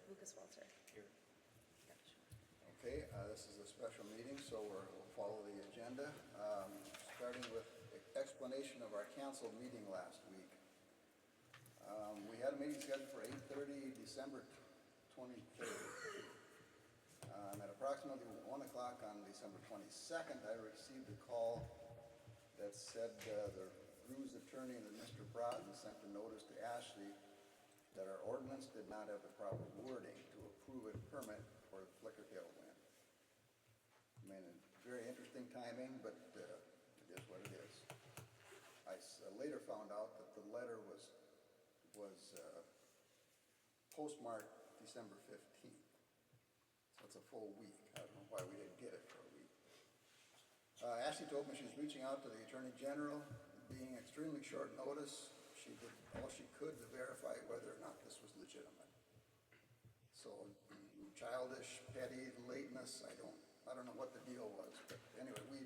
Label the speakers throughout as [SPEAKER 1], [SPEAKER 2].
[SPEAKER 1] Lucas Walter.
[SPEAKER 2] Here.
[SPEAKER 3] Okay, this is a special meeting, so we'll follow the agenda. Starting with explanation of our canceled meeting last week. We had a meeting scheduled for 8:30, December 23rd. At approximately 1 o'clock on December 22nd, I received a call that said the Drew's attorney and Mr. Broughton sent a notice to Ashley that our ordinance did not have the proper wording to approve a permit for the flicker tail wind. I mean, very interesting timing, but it is what it is. I later found out that the letter was postmarked December 15th. So it's a full week. I don't know why we didn't get it for a week. Ashley told me she's reaching out to the Attorney General. Being extremely short notice, she did all she could to verify whether or not this was legitimate. So childish, petty, lateness, I don't know what the deal was, but anyway, we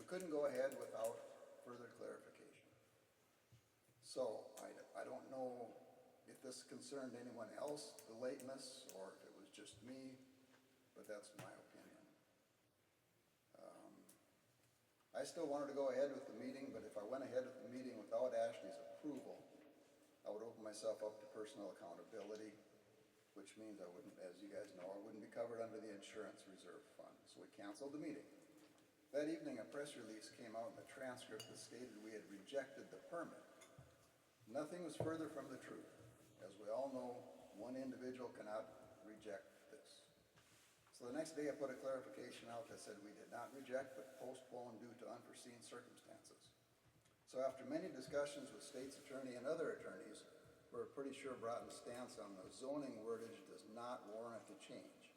[SPEAKER 3] couldn't go ahead without further clarification. So I don't know if this concerned anyone else, the lateness, or if it was just me, but that's my opinion. I still wanted to go ahead with the meeting, but if I went ahead with the meeting without Ashley's approval, I would open myself up to personal accountability, which means I wouldn't, as you guys know, I wouldn't be covered under the insurance reserve fund. So we canceled the meeting. That evening, a press release came out in the transcript that stated we had rejected the permit. Nothing was further from the truth. As we all know, one individual cannot reject this. So the next day I put a clarification out that said we did not reject but postpone due to unforeseen circumstances. So after many discussions with state's attorney and other attorneys, we're pretty sure Broughton's stance on the zoning wordage does not warrant a change.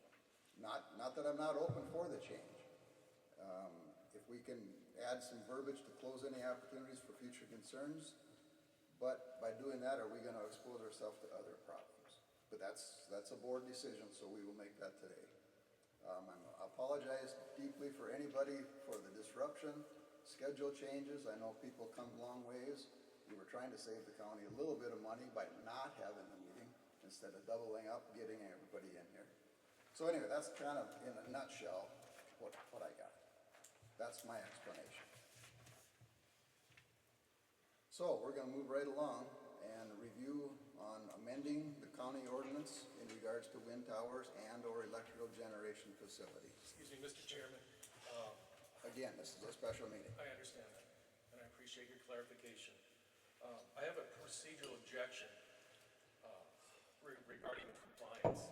[SPEAKER 3] Not that I'm not open for the change. If we can add some verbiage to close any opportunities for future concerns, but by doing that, are we going to expose ourselves to other problems? But that's a board decision, so we will make that today. I apologize deeply for anybody for the disruption, schedule changes. I know people come long ways. We were trying to save the county a little bit of money by not having the meeting instead of doubling up, getting everybody in here. So anyway, that's kind of in a nutshell what I got. That's my explanation. So we're going to move right along and review on amending the county ordinance in regards to wind towers and or electrical generation facilities.
[SPEAKER 2] Excuse me, Mr. Chairman.
[SPEAKER 3] Again, this is a special meeting.
[SPEAKER 2] I understand that, and I appreciate your clarification. I have a procedural objection regarding compliance.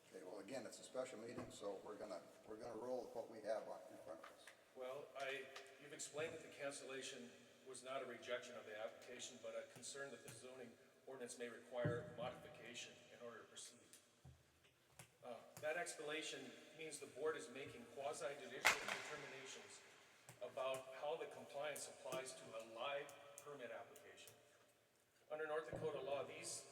[SPEAKER 3] Okay, well, again, it's a special meeting, so we're gonna roll with what we have in front of us.
[SPEAKER 2] Well, you've explained that the cancellation was not a rejection of the application, but a concern that the zoning ordinance may require modification in order to proceed. That explanation means the board is making quasi-judicial determinations about how the compliance applies to a live permit application. Under North Dakota law, these...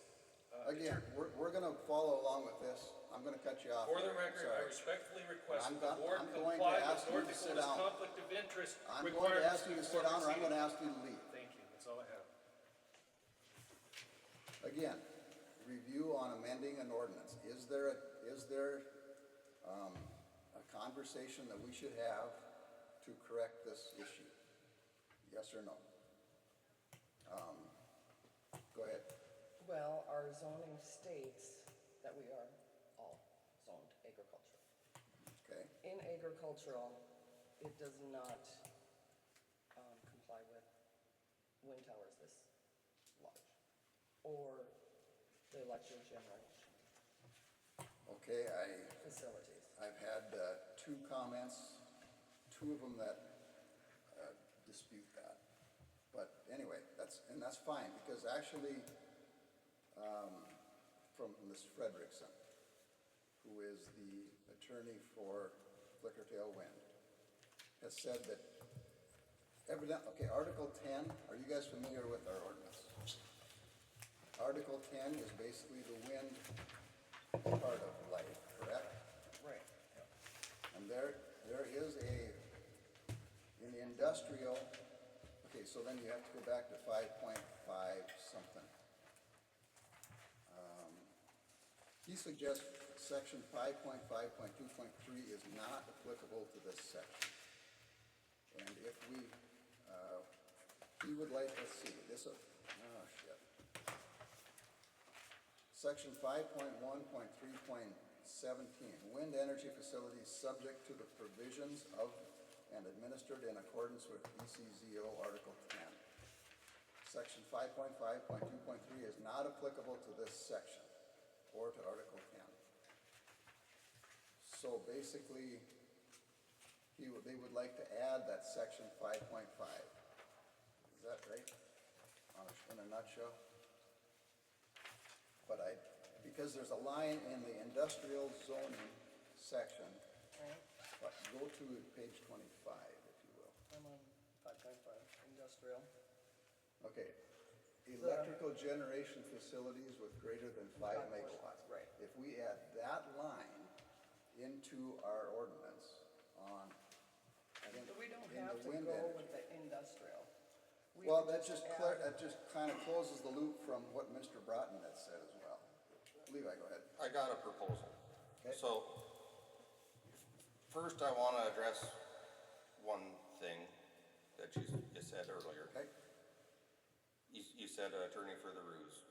[SPEAKER 3] Again, we're going to follow along with this. I'm going to cut you off.
[SPEAKER 2] For the record, I respectfully request that the board
[SPEAKER 3] I'm going to
[SPEAKER 2] comply
[SPEAKER 3] ask
[SPEAKER 2] with
[SPEAKER 3] you
[SPEAKER 2] North
[SPEAKER 3] to sit
[SPEAKER 2] Dakota's
[SPEAKER 3] down.
[SPEAKER 2] conflict of interest
[SPEAKER 3] I'm going to
[SPEAKER 2] requirements
[SPEAKER 3] ask you to sit
[SPEAKER 2] before
[SPEAKER 3] down, or I'm going to
[SPEAKER 2] proceeding.
[SPEAKER 3] ask you to leave.
[SPEAKER 2] Thank you, that's all I have.
[SPEAKER 3] Again, review on amending an ordinance. Is there a conversation that we should have to correct this issue? Yes or no? Go ahead.
[SPEAKER 4] Well, our zoning states that we are all zoned agricultural.
[SPEAKER 3] Okay.
[SPEAKER 4] In agricultural, it does not comply with wind towers this large or the electrical generation
[SPEAKER 3] Okay,
[SPEAKER 4] facilities.
[SPEAKER 3] I've had two comments, two of them that dispute that. But anyway, that's fine, because actually from Ms. Frederickson, who is the attorney for Flickertail Wind, has said that Article 10, are you guys familiar with our ordinance? Article 10 is basically the wind part of life, correct?
[SPEAKER 4] Right.
[SPEAKER 3] And there is in the industrial, okay, so then you have to go back to 5.5 something. He suggests section 5.5.2.3 is not applicable to this section. And if we, he would like, let's see, this, shit. Section 5.1.3.17, wind energy facilities subject to the provisions of and administered in accordance with ECZO Article 10. Section 5.5.2.3 is not applicable to this section or to Article 10. So basically, they would like to add that section 5.5. Is that right? In a nutshell? But because there's a line in the industrial zoning section,
[SPEAKER 4] Right,
[SPEAKER 3] but go to page 25, if you will.
[SPEAKER 4] I'm on 5.5, industrial.
[SPEAKER 3] Okay. Electrical generation facilities with greater than 5
[SPEAKER 4] 5
[SPEAKER 3] megawatts.
[SPEAKER 4] right.
[SPEAKER 3] If we add that line into our ordinance on.
[SPEAKER 4] But we don't
[SPEAKER 3] in
[SPEAKER 4] have
[SPEAKER 3] the
[SPEAKER 4] to
[SPEAKER 3] wind
[SPEAKER 4] go
[SPEAKER 3] energy.
[SPEAKER 4] with the industrial. We
[SPEAKER 3] Well,
[SPEAKER 4] could
[SPEAKER 3] that just
[SPEAKER 4] add-
[SPEAKER 3] that just kind of closes the loop from what Mr. Broughton had said as well. Levi, go ahead.
[SPEAKER 1] I got a proposal.
[SPEAKER 3] Okay.
[SPEAKER 1] So, first I want to address one thing that you said earlier.
[SPEAKER 3] Okay,
[SPEAKER 1] You said attorney for the ruse.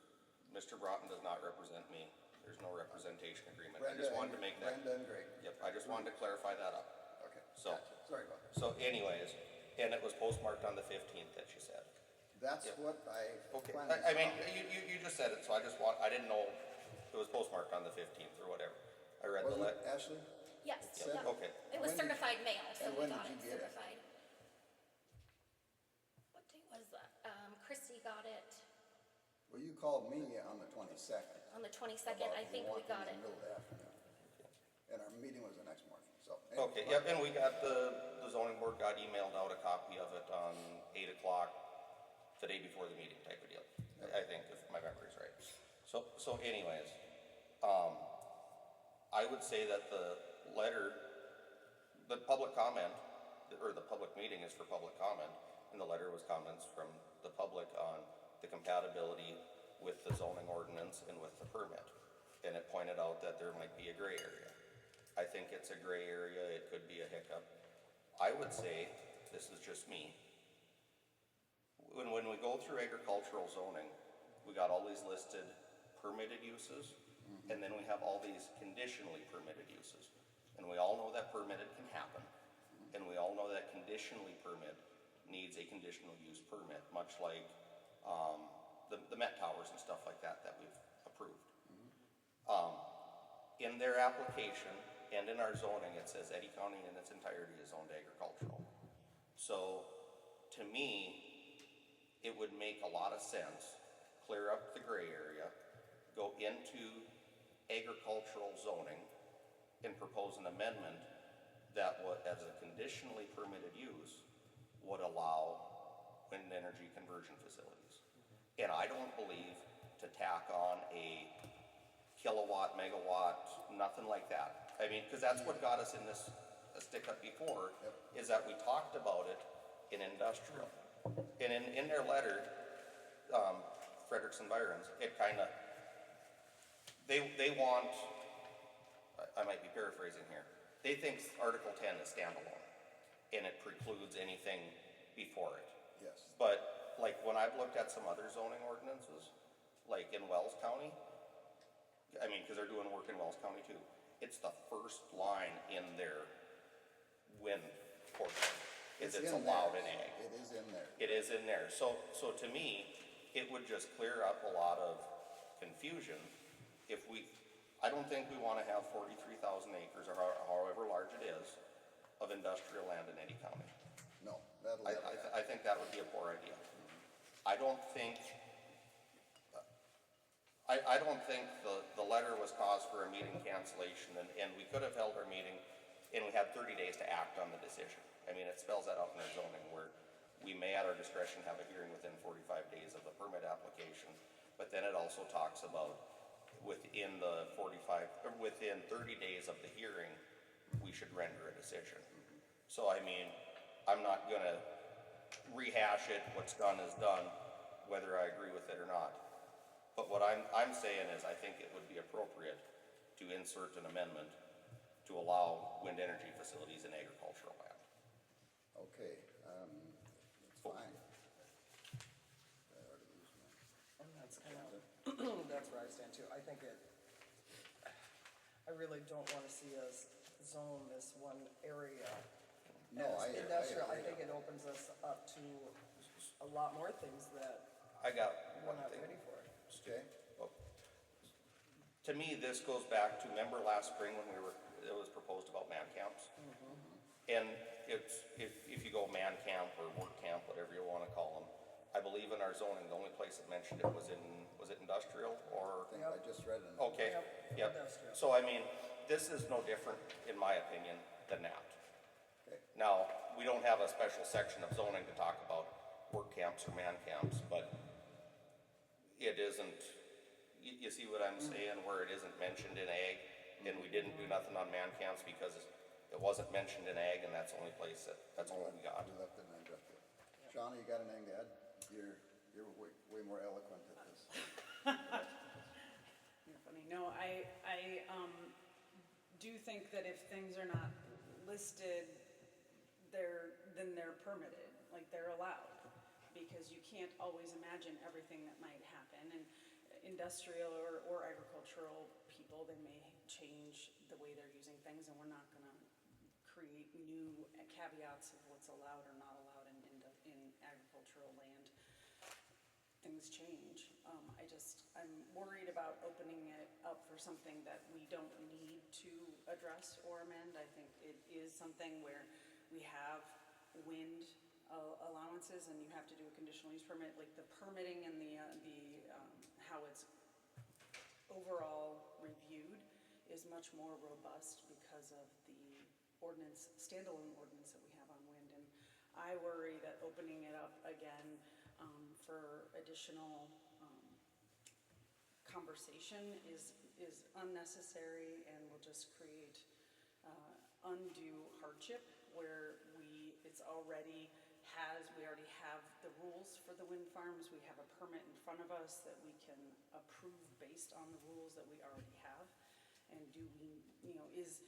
[SPEAKER 1] Mr. Broughton does not represent me. There's no representation agreement. I just wanted to make that.
[SPEAKER 3] Brenda and Greg.
[SPEAKER 1] Yep, I just wanted to clarify that up.
[SPEAKER 3] Okay.
[SPEAKER 1] So-
[SPEAKER 3] Gotcha. Sorry about that.
[SPEAKER 1] So anyways, and it was postmarked on the 15th that you said.
[SPEAKER 3] That's
[SPEAKER 1] Yep.
[SPEAKER 3] what I.
[SPEAKER 1] Okay,
[SPEAKER 3] planned
[SPEAKER 1] I mean,
[SPEAKER 3] on.
[SPEAKER 1] you just said it, so I didn't know it was postmarked on the 15th or whatever. I read the
[SPEAKER 3] Wasn't it,
[SPEAKER 1] letter.
[SPEAKER 3] Ashley?
[SPEAKER 5] Yes,
[SPEAKER 3] Said-
[SPEAKER 5] yeah.
[SPEAKER 1] Okay.
[SPEAKER 5] It was
[SPEAKER 3] When did-
[SPEAKER 5] certified mail, so
[SPEAKER 3] and
[SPEAKER 5] we
[SPEAKER 3] when
[SPEAKER 5] got
[SPEAKER 3] did
[SPEAKER 5] it
[SPEAKER 3] you get it?
[SPEAKER 5] certified. What date was that? Christy got it
[SPEAKER 3] Well, you called me on the 22nd.
[SPEAKER 5] on the 22nd. I think we got it.
[SPEAKER 3] In the middle of the afternoon. And our meeting was the next morning, so.
[SPEAKER 1] Okay, yep, and we got the zoning board got emailed out a copy of it on 8 o'clock the day before the meeting type of deal. I think, if my memory's right. So anyways, I would say that the letter, the public comment, or the public meeting is for public comment, and the letter was comments from the public on the compatibility with the zoning ordinance and with the permit. And it pointed out that there might be a gray area. I think it's a gray area, it could be a hiccup. I would say, this is just me, when we go through agricultural zoning, we got all these listed permitted uses, and then we have all these conditionally permitted uses. And we all know that permitted can happen, and we all know that conditionally permit needs a conditional use permit, much like the Met Towers and stuff like that we've approved. In their application and in our zoning, it says Eddy County in its entirety is zoned agricultural. So, to me, it would make a lot of sense, clear up the gray area, go into agricultural zoning, and propose an amendment that would, as a conditionally permitted use, would allow wind energy conversion facilities. And I don't believe to tack on a kilowatt, megawatt, nothing like that. I mean, because that's what got us in this stick-up before, is that we talked about it in industrial. And in their letter, Frederickson Byron's, it kind of, they want, I might be paraphrasing here, they think Article 10 is standalone, and it precludes anything before it.
[SPEAKER 3] Yes.
[SPEAKER 1] But, like, when I've looked at some other zoning ordinances, like in Wells County, I mean, because they're doing work in Wells County too, it's the first line in their wind portion, is it's
[SPEAKER 3] in
[SPEAKER 1] allowed
[SPEAKER 3] there.
[SPEAKER 1] in ag.
[SPEAKER 3] It is in there.
[SPEAKER 1] It is in there. So to me, it would just clear up a lot of confusion if I don't think we want to have 43,000 acres, or however large it is, of industrial land in Eddy County.
[SPEAKER 3] No, that'll never happen.
[SPEAKER 1] I think that would be a poor idea. I don't think the letter was cause for a meeting cancellation, and we could have held our meeting, and we had 30 days to act on the decision. I mean, it spells that out in our zoning, where we may at our discretion have a hearing within 45 days of the permit application, but then it also talks about within 30 days of the hearing, we should render a decision. So, I mean, I'm not gonna rehash it, what's done is done, whether I agree with it or not. But what I'm saying is, I think it would be appropriate to insert an amendment to allow wind energy facilities in agricultural land.
[SPEAKER 3] Okay, that's fine.
[SPEAKER 4] And that's kind of, that's where I stand too. I think I really don't want to see us zone this one area
[SPEAKER 3] No,
[SPEAKER 4] as
[SPEAKER 3] I
[SPEAKER 4] industrial. I
[SPEAKER 3] agree.
[SPEAKER 4] think it opens us up to a lot more things that
[SPEAKER 1] I got
[SPEAKER 4] we're
[SPEAKER 1] one
[SPEAKER 4] not
[SPEAKER 1] thing.
[SPEAKER 4] ready for.
[SPEAKER 3] Okay,
[SPEAKER 1] Well, to me, this goes back to, remember last spring when it was proposed about man camps? And it's, if you go man camp or work camp, whatever you wanna call them, I believe in our zoning, the only place that mentioned it was it industrial or?
[SPEAKER 3] I think I just read it.
[SPEAKER 1] Okay,
[SPEAKER 4] Yep,
[SPEAKER 1] yep.
[SPEAKER 4] industrial.
[SPEAKER 1] So I mean, this is no different, in my opinion, than that.
[SPEAKER 3] Okay,
[SPEAKER 1] Now, we don't have a special section of zoning to talk about work camps or man camps, but it isn't, you see what I'm saying, where it isn't mentioned in ag, and we didn't do nothing on man camps because it wasn't mentioned in ag, and that's the only place that's all we got.
[SPEAKER 3] we left it unaddressed. Shauna, you got anything to add? You're way more eloquent at this.
[SPEAKER 6] You're funny. No, I do think that if things are not listed, then they're permitted, like they're allowed. Because you can't always imagine everything that might happen. And industrial or agricultural people, they may change the way they're using things, and we're not gonna create new caveats of what's allowed or not allowed in agricultural land. Things change. I'm worried about opening it up for something that we don't need to address or amend. I think it is something where we have wind allowances and you have to do a conditional use permit, like the permitting and the how it's overall reviewed is much more robust because of the ordinance, standalone ordinance that we have on wind. And I worry that opening it up again for additional conversation is unnecessary and will just create undue hardship where we already have the rules for the wind farms. We have a permit in front of us that we can approve based on the rules that we already have. And is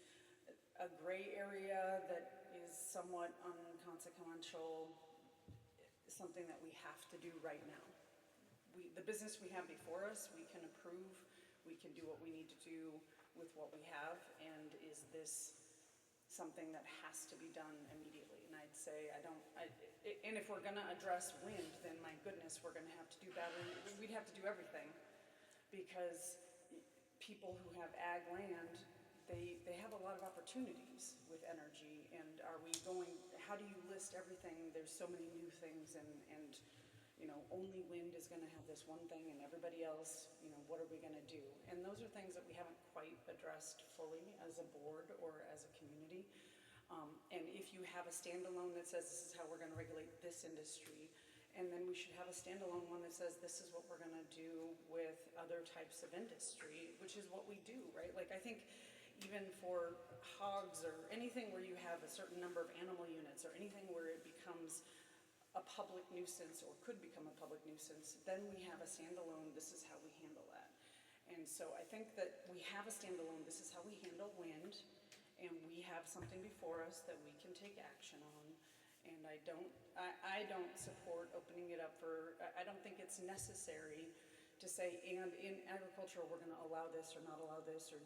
[SPEAKER 6] a gray area that is somewhat inconsequential something that we have to do right now? The business we have before us, we can approve, we can do what we need to do with what we have, and is this something that has to be done immediately? And I'd say and if we're gonna address wind, then my goodness, we're gonna have to do battery, we'd have to do everything. Because people who have ag land, they have a lot of opportunities with energy, and how do you list everything? There's so many new things, and only wind is gonna have this one thing, and everybody else, what are we gonna do? And those are things that we haven't quite addressed fully as a board or as a community. And if you have a standalone that says this is how we're gonna regulate this industry, and then we should have a standalone one that says this is what we're gonna do with other types of industry, which is what we do, right? Like, I think even for hogs or anything where you have a certain number of animal units, or anything where it becomes a public nuisance or could become a public nuisance, then we have a standalone, this is how we handle that. And so I think that we have a standalone, this is how we handle wind, and we have something before us that we can take action on. And I don't support opening it up I don't think it's necessary to say, and in agriculture, we're gonna allow this or not allow this, or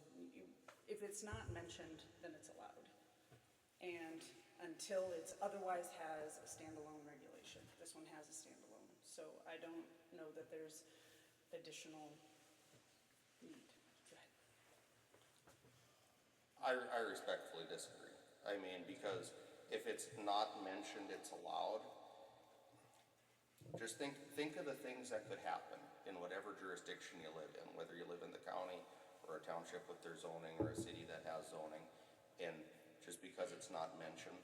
[SPEAKER 6] if it's not mentioned, then it's allowed. And until it's otherwise has a standalone regulation. This one has a standalone. So I don't know that there's additional need. Go ahead.
[SPEAKER 1] I respectfully disagree. I mean, because if it's not mentioned, it's allowed. Just think of the things that could happen in whatever jurisdiction you live in, whether you live in the county or a township with their zoning or a city that has zoning. And just because it's not mentioned,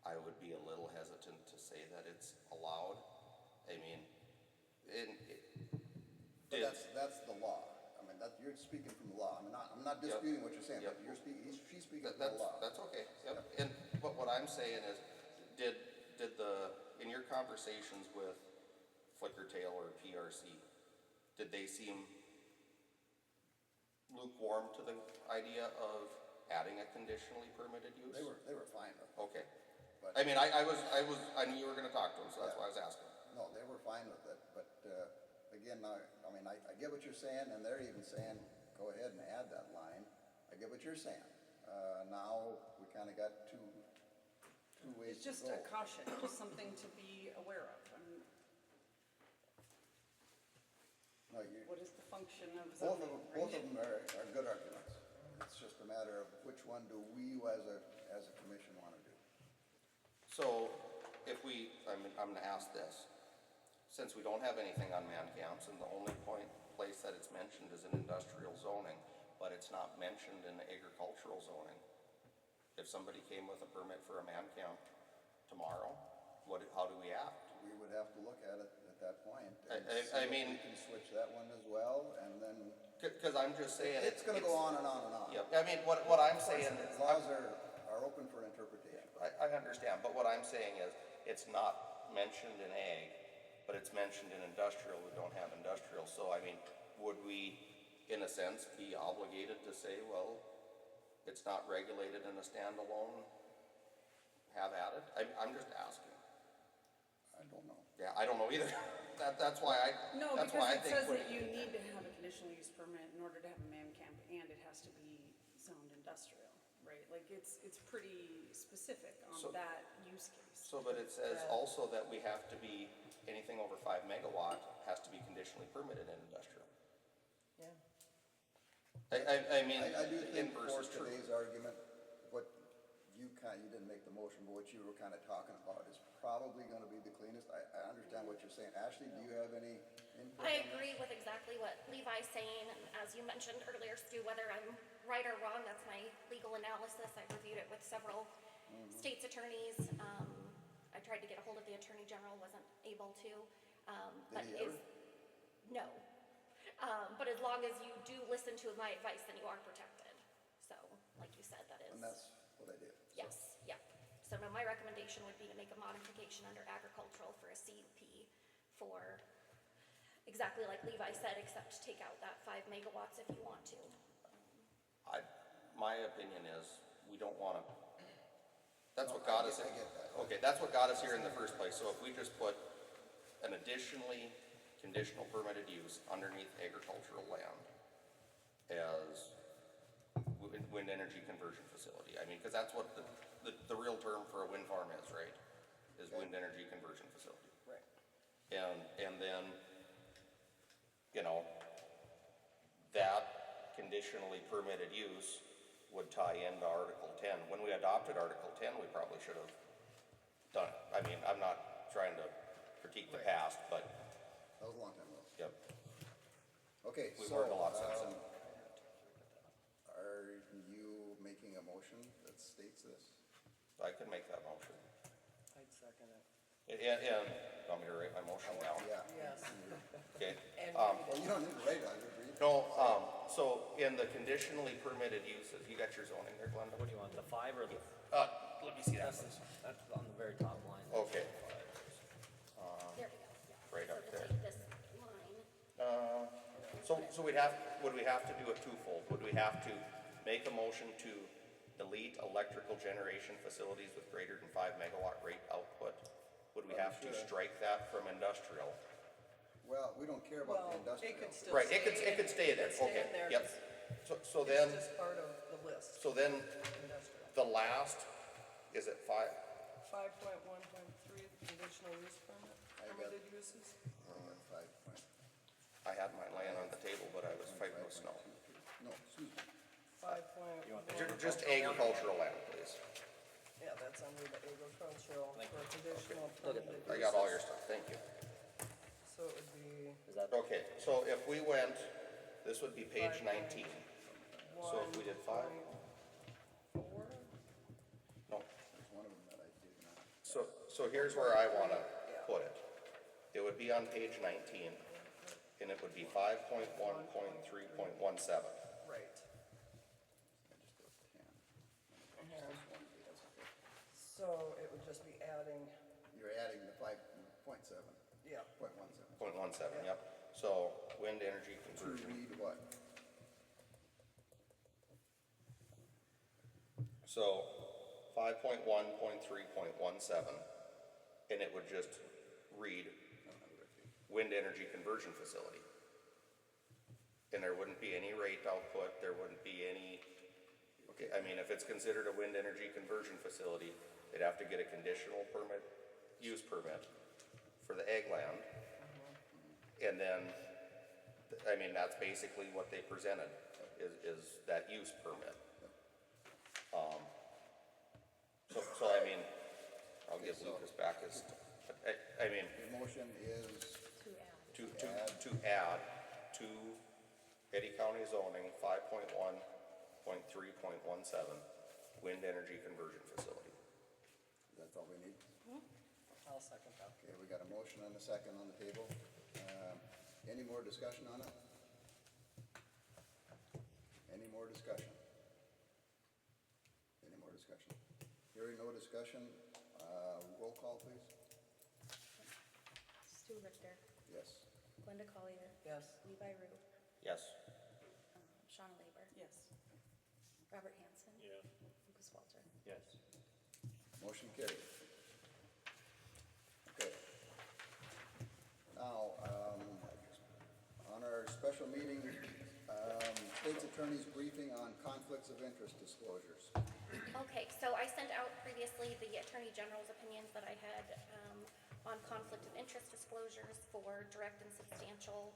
[SPEAKER 1] I would be a little hesitant to say that it's allowed. I mean,
[SPEAKER 3] That's the law. I mean, you're speaking from the law. I'm not disputing what you're saying, but she's speaking from the law.
[SPEAKER 1] That's okay, yep. But what I'm saying is, in your conversations with Flickertail or PRC, did they seem lukewarm to the idea of adding a conditionally permitted use?
[SPEAKER 3] They were fine with it.
[SPEAKER 1] Okay.
[SPEAKER 3] But-
[SPEAKER 1] I mean, I knew you were gonna talk to them, so that's why I was asking.
[SPEAKER 3] No, they were fine with it, but, again, I mean, I get what you're saying, and they're even saying, go ahead and add that line. I get what you're saying. Now, we kinda got two ways
[SPEAKER 6] It's
[SPEAKER 3] to
[SPEAKER 6] just
[SPEAKER 3] go.
[SPEAKER 6] a caution, just something to be aware of. I mean,
[SPEAKER 3] No, you,
[SPEAKER 6] what is the function of
[SPEAKER 3] both
[SPEAKER 6] zoning,
[SPEAKER 3] of them, both of
[SPEAKER 6] right?
[SPEAKER 3] them are good arguments. It's just a matter of which one do we as a commission wanna do.
[SPEAKER 1] So, if I'm gonna ask this, since we don't have anything on man camps, and the only place that it's mentioned is in industrial zoning, but it's not mentioned in agricultural zoning, if somebody came with a permit for a man camp tomorrow, how do we act?
[SPEAKER 3] We would have to look at it at that point.
[SPEAKER 1] I-
[SPEAKER 3] and
[SPEAKER 1] I-
[SPEAKER 3] see
[SPEAKER 1] I
[SPEAKER 3] if
[SPEAKER 1] mean-
[SPEAKER 3] We can switch that one as well, and then,
[SPEAKER 1] Cause I'm just saying.
[SPEAKER 3] it's gonna go on and on and on.
[SPEAKER 1] Yep, I mean, what I'm saying is,
[SPEAKER 3] Laws are open for interpretation.
[SPEAKER 1] I understand, but what I'm saying is, it's not mentioned in ag, but it's mentioned in industrial, we don't have industrial, so I mean, would we, in a sense, be obligated to say, well, it's not regulated in a standalone, have at it? I'm just asking.
[SPEAKER 3] I don't know.
[SPEAKER 1] Yeah, I don't know either. That's why
[SPEAKER 6] No,
[SPEAKER 1] that's why I
[SPEAKER 6] because it
[SPEAKER 1] think.
[SPEAKER 6] says that you need to have a conditional use permit in order to have a man camp, and it has to be zoned industrial, right? Like, it's pretty specific
[SPEAKER 1] So-
[SPEAKER 6] on that use case.
[SPEAKER 1] So, but it says also that we have to be, anything over 5 megawatt has to be conditionally permitted in industrial.
[SPEAKER 4] Yeah.
[SPEAKER 1] I mean,
[SPEAKER 3] I do think
[SPEAKER 1] inverse
[SPEAKER 3] for
[SPEAKER 1] is true.
[SPEAKER 3] today's argument, what you didn't make the motion, but what you were kinda talking about is probably gonna be the cleanest. I understand what you're saying. Ashley, do you have any input?
[SPEAKER 5] I
[SPEAKER 3] on that?
[SPEAKER 5] agree with exactly what Levi's saying, and as you mentioned earlier, Stu, whether I'm right or wrong, that's my legal analysis. I reviewed it with several state's attorneys. I tried to get a hold of the Attorney General, wasn't able to. But
[SPEAKER 3] Did he ever?
[SPEAKER 5] No. But as long as you do listen to my advice, then you are protected. So, like you said, that is.
[SPEAKER 3] And that's what I did. So,
[SPEAKER 5] Yes, yep. So no, my recommendation would be to make a modification under agricultural for a CUP for exactly like Levi said, except take out that 5 megawatts if you want to.
[SPEAKER 1] My opinion is, we don't wanna, that's what got us.
[SPEAKER 3] I get that.
[SPEAKER 1] Okay, that's what got us here in the first place, so if we just put an additionally conditional permitted use underneath agricultural land as wind energy conversion facility, I mean, cause that's what the real term for a wind farm is, right? Is wind energy conversion facility.
[SPEAKER 4] Right.
[SPEAKER 1] And then, you know, that conditionally permitted use would tie into Article 10. When we adopted Article 10, we probably should have done it. I mean, I'm not trying to critique the past, but,
[SPEAKER 3] That was a long time ago.
[SPEAKER 1] yep,
[SPEAKER 3] Okay,
[SPEAKER 1] we've
[SPEAKER 3] so,
[SPEAKER 1] learned a lot since then.
[SPEAKER 3] are you making a motion that states this?
[SPEAKER 1] I could make that motion.
[SPEAKER 4] I'd second it.
[SPEAKER 1] And, want me to write my motion now?
[SPEAKER 3] Yeah.
[SPEAKER 4] Yes.
[SPEAKER 1] Okay.
[SPEAKER 4] And
[SPEAKER 3] Well, you don't need to write it, I would read.
[SPEAKER 1] No, so in the conditionally permitted uses, you got your zoning there, Glenda?
[SPEAKER 7] What do you want, the 5 or the?
[SPEAKER 1] Let me see that,
[SPEAKER 7] That's,
[SPEAKER 1] please.
[SPEAKER 7] that's on the very top line.
[SPEAKER 1] Okay,
[SPEAKER 5] There we go. Yeah.
[SPEAKER 1] right up
[SPEAKER 5] So
[SPEAKER 1] there.
[SPEAKER 5] to take this line,
[SPEAKER 1] So would we have to do it twofold? Would we have to make a motion to delete electrical generation facilities with greater than 5 megawatt rate output? Would we have to strike that from industrial?
[SPEAKER 3] Well, we don't care about
[SPEAKER 4] Well,
[SPEAKER 3] the industrial.
[SPEAKER 4] it could still
[SPEAKER 1] Right,
[SPEAKER 4] stay.
[SPEAKER 1] it could stay there,
[SPEAKER 4] It could stay
[SPEAKER 1] okay,
[SPEAKER 4] in there
[SPEAKER 1] yep.
[SPEAKER 4] 'cause
[SPEAKER 1] So then,
[SPEAKER 4] It's just part of the list,
[SPEAKER 1] so then
[SPEAKER 4] industrial.
[SPEAKER 1] the last, is it 5?
[SPEAKER 4] 5.1.3, conditional use permit,
[SPEAKER 3] I got-
[SPEAKER 4] permitted uses.
[SPEAKER 3] I got 5 point.
[SPEAKER 1] I had mine laying on the table, but I was fighting with snow.
[SPEAKER 3] No, excuse me.
[SPEAKER 4] 5.1,
[SPEAKER 1] Just agricultural land, please.
[SPEAKER 4] yeah, that's under the agricultural for conditional
[SPEAKER 7] Look at
[SPEAKER 4] permitted
[SPEAKER 1] I got all
[SPEAKER 4] uses.
[SPEAKER 1] your stuff, thank you.
[SPEAKER 4] So it would be
[SPEAKER 7] Is that,
[SPEAKER 1] Okay, so if we went, this would be page 19. So if we did 5?
[SPEAKER 4] 1.4,
[SPEAKER 1] No,
[SPEAKER 3] There's one of them that I did not.
[SPEAKER 1] so here's where I wanna put it. It would be on page 19, and it would be 5.1.3.17.
[SPEAKER 4] right.
[SPEAKER 3] I just did 10.
[SPEAKER 4] Uh-huh.
[SPEAKER 3] That's okay.
[SPEAKER 4] So it would just be adding,
[SPEAKER 3] You're adding the 5.7,
[SPEAKER 4] yeah,
[SPEAKER 3] 0.17.
[SPEAKER 1] 0.17, yep. So wind energy
[SPEAKER 3] To
[SPEAKER 1] conversion.
[SPEAKER 3] read what?
[SPEAKER 1] So 5.1.3.17, and it would just read wind energy conversion facility. And there wouldn't be any rate output, there wouldn't be any, okay, I mean, if it's considered a wind energy conversion facility, they'd have to get a conditional permit, use permit for the ag land. And then, I mean, that's basically what they presented, is that use permit. So I mean, I'll give Lucas back his, I mean,
[SPEAKER 3] The motion is
[SPEAKER 1] to add to Eddy County zoning 5.1.3.17, wind energy conversion facility.
[SPEAKER 3] that's all we need?
[SPEAKER 4] I'll second that.
[SPEAKER 3] Okay, we got a motion and a second on the table. Any more discussion on it? Any more discussion? Any more discussion? Hearing no discussion, roll call please.
[SPEAKER 8] Stu Richter,
[SPEAKER 3] Yes.
[SPEAKER 8] Glenda Collier,
[SPEAKER 4] Yes.
[SPEAKER 8] Levi Rue,
[SPEAKER 1] Yes.
[SPEAKER 8] Shauna Labor,
[SPEAKER 6] Yes.
[SPEAKER 8] Robert Hanson.
[SPEAKER 7] Yeah.
[SPEAKER 8] Lucas Walter.
[SPEAKER 7] Yes.
[SPEAKER 3] Motion carried. Okay. Now, on our special meeting, state's attorney's briefing on conflicts of interest disclosures.
[SPEAKER 5] Okay, so I sent out previously the Attorney General's opinions that I had on conflict of interest disclosures for direct and substantial